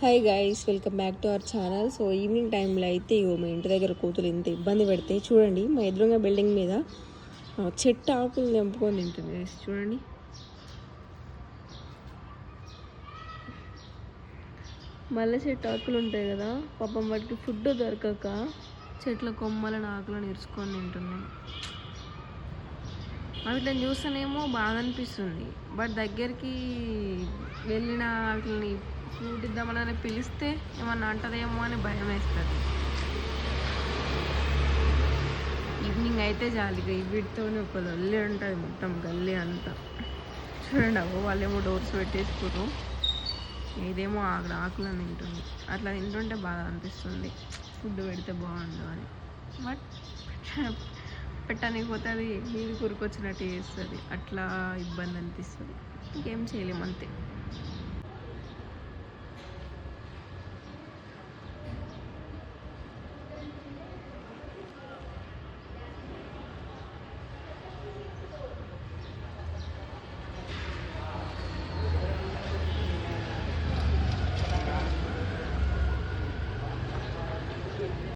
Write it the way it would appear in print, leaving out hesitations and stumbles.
Hi guys, welcome back to our channel. So evening టైంలో అయితే మా ఇంటి దగ్గర కోతులు ఇంత ఇబ్బంది పెడితే చూడండి, మా ఎదురుగా బిల్డింగ్ మీద చెట్టు ఆకులు తెంపుకొని తింటుంది guys. చూడండి, మల్లె చెట్టు ఆకులు ఉంటాయి కదా, పాపం వాటికి ఫుడ్ దొరకక చెట్ల కొమ్మలను ఆకులను ఇరుచుకొని తింటున్నాయి. వాటిని చూస్తేనేమో బాగా అనిపిస్తుంది, బట్ దగ్గరికి వెళ్ళిన వాటిని ఫుడ్ ఇద్దామని పిలిస్తే ఏమన్నా అంటదేమో అని భయం వేస్తుంది. ఈవినింగ్ అయితే చాలు ఇక వీటితోనే ఒక లొల్లి ఉంటుంది, మొత్తం గల్లీ అంతా. చూడండి, వాళ్ళేమో డోర్స్ పెట్టేసుకురు, ఇదేమో అక్కడ ఆకులను తింటుంది. అట్లా తింటుంటే బాగా అనిపిస్తుంది, ఫుడ్ పెడితే బాగుండు అని. బట్ పెట్టడానికి పోతే అది నీళ్ళు కొరుకొచ్చినట్టు చేస్తుంది, అట్లా ఇబ్బంది అనిపిస్తుంది. ఇంకేం చేయలేము, అంతే.